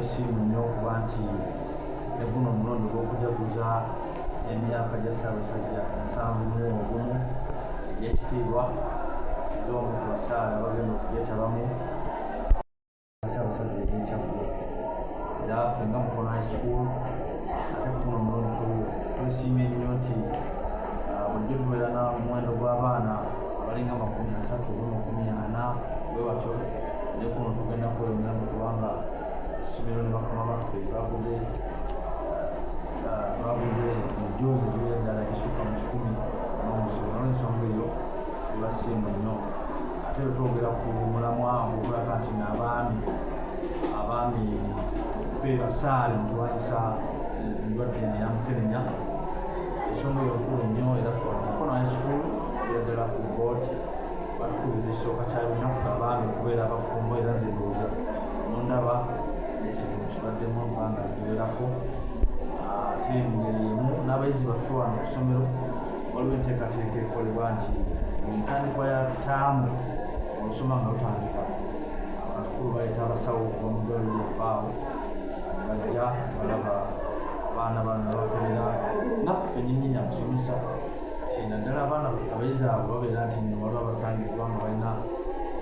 bwesiimu nnyo okuba nti ne guno omulundi gw'okujaguza emyaka gya Ssaabasajja 71 egy'ekitiibwa z'omu ku basaala bagenda okugyetabamu Ssaabasajja egy'ekyaggulo. Era fenga Mukono High School ate guno omulundi twesiimye nnyo nti bulijjo tubeera n'omuwendo gw'abaana abalinga 30-40 bwe batyo, naye kuno tugenda kweyongera mu kubanga essomero ne bakama baffe baguze ejjoozi ezibeera ddala ekisukka mu 10 n'omusomo. N'olwensonga eyo tubasiima nnyo. Ate bwe twogera ku mulamwa ogulaga nti abaami ffe basaale mu kulwanyisa endwadde eno eya Mukenenya, ensonga eyo nkulu nnyo. Era Mukono High School ebeera ddala ku board batukubiriza ekisooka kya lunaku abaami okubeera abafumbo, era nze ndowooza nondaba ekintu kibaddemu ebbanga ligererako. Ate mu ngeri emu n'abayizi baffe wano ku ssomero waliwo enteekateeka ekolebwa nti mu ntandikwa ya ttaamu olusoma nga lutandika, abakulu baleeta abasawo okuva mu ddwaliro ly'effaawo bajja balaba abaana bano abakolera naffe nnyinnyini abasomesa nti naddala abayizi abo babeera nti nno waliwo abasangiddwa nga balina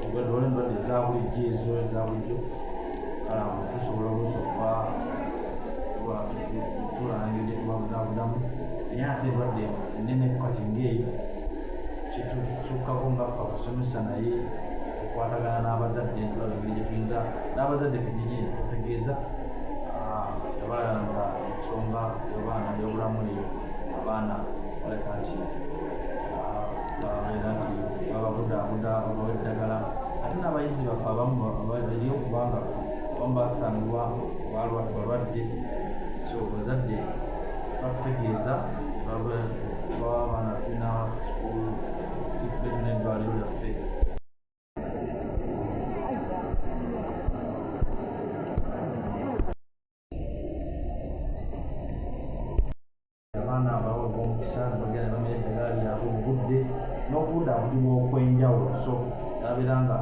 endwadde eza bulijjo ezo eza bulijjo. Kale awo tusobola oluusi okuba tulanga engeri tubabudaabudamu, naye ate endwadde ennene kati ng'eyo kitusukkako nga ffe abasomesa naye okukwatagana n'abazadde tulaba engeri gye tuyinza n'abazadde kennyini okutegeeza yabalaba nga ensonga y'abaana y'obulamu eyo abaana baleka nti babeera nti bababudaabuda babawa eddagala. Ate n'abayizi baffe abamu bali okubanga abamu basangibwa balwadde, so abazadde batutegeeza baba abaana tulina sukulu sikube tulina eddwaliro lyaffe. Abaana abawa obw'omukisa ne bagenda ne bamenya eddagala lyabwe mu budde n'okubudaabudibwa okw'enjawulo. So nabeera nga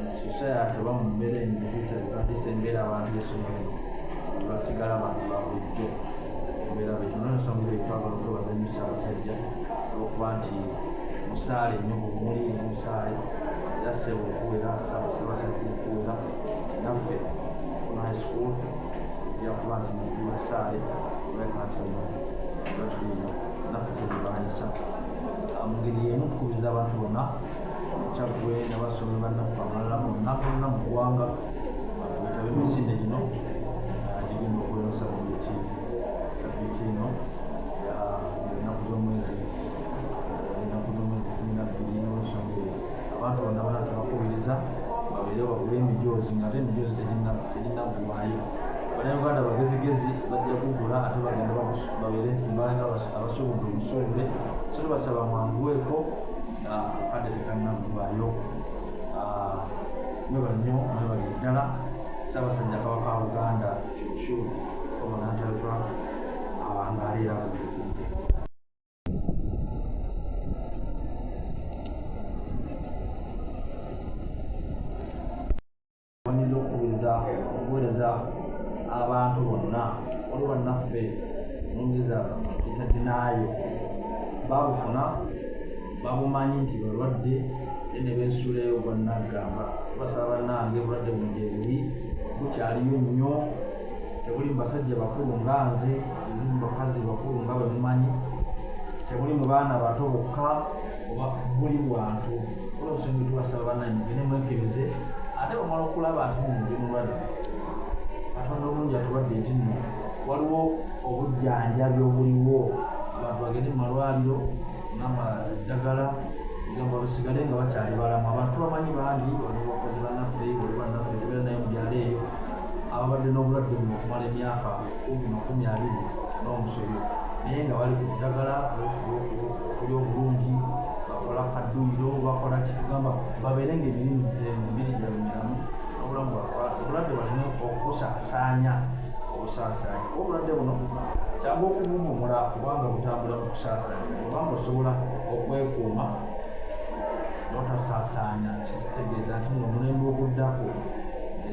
mu society oba mu mbeera tuyita embeera abantu b'essomero basigala bantu ba bulijjo embeera betyo. N'ensonga eyo twagala okwebaza nnyo Ssaabasajja olw'okuba nti musaale nnyo muli musaale, era ssebo okuwera Ssaabasajja okuwera naffe Mukono High School ejja kuba nti tuli basaale oleka nti batulina naffe tulibanyisa. Mu ngeri emu tukubiriza abantu bonna Kyaggwe n'abasomi bannaffe abalala bonna bonna mu ggwanga betabe emisinde gino gigenda okweyosa sabbiiti eno ennaku z'omwezi 12. N'olwensonga eyo abantu bonna bonna tubakubiriza babeere bagule emijoozi, ng'ate emijoozi teginaggwaayo. Bannayuganda bagezigezi bajja kugula ate bagenda babeere nti mbalenga abasobodde obusobole, so tubasaba mwanguweeko akadde tekanaggwaayo. Mwebale nnyo, mwebale ddala. Ssaabasajja Kabaka wa Buganda Kyushu Commandant ng'aleera kubikumbe. Wanyuza okukubiriza okuweereza abantu bonna, waliwo bannaffe nongeza kitadinaayo babufuna babumanyi nti balwadde ne beesuulayo bwannaggamba. Tubasaba bannange obulwadde buno gye buli bukyaliyo nnyo, tebuli mu basajja bakulu nga nze, tebuli mu bakazi bakulu nga bwe mumanyi, tebuli mu baana bato bokka, oba buli bwantu. Olw'ensonga tubasaba bannange mugende mwekebeze, ate bamala okulaba nti ndi mulwadde, Katonda omulungi atubadde nti nno waliwo obujjanjabi obuliwo. Abantu bagende mu malwaliro n'amaddagala gamba basigale nga bakyali balamu. Abantu bamanyi bangi, waliwo bakozi bannaffe, waliwo bannaffe tubeera naye mu byalo eyo ababadde n'obulwadde buno okumala emyaka 10-20 n'omusobyo, naye nga bali ku ddagala okulya obulungi, bakola kadduyiro, bakola kitugamba babeere ng'emibiri gyabwe miramu n'obulamu obulwadde baleme okusaasaanya obusaasaanya. Obulwadde buno kyangu okubuvumula kubanga butambula mu kusaasaanya, kubanga osobola okwekuuma n'otasaasaanya. Kitegeeza nti muno omulembe oguddako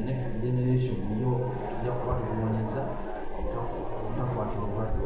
next generation yo tujja kuba tukuwonyeza obutakwatibwa obulwadde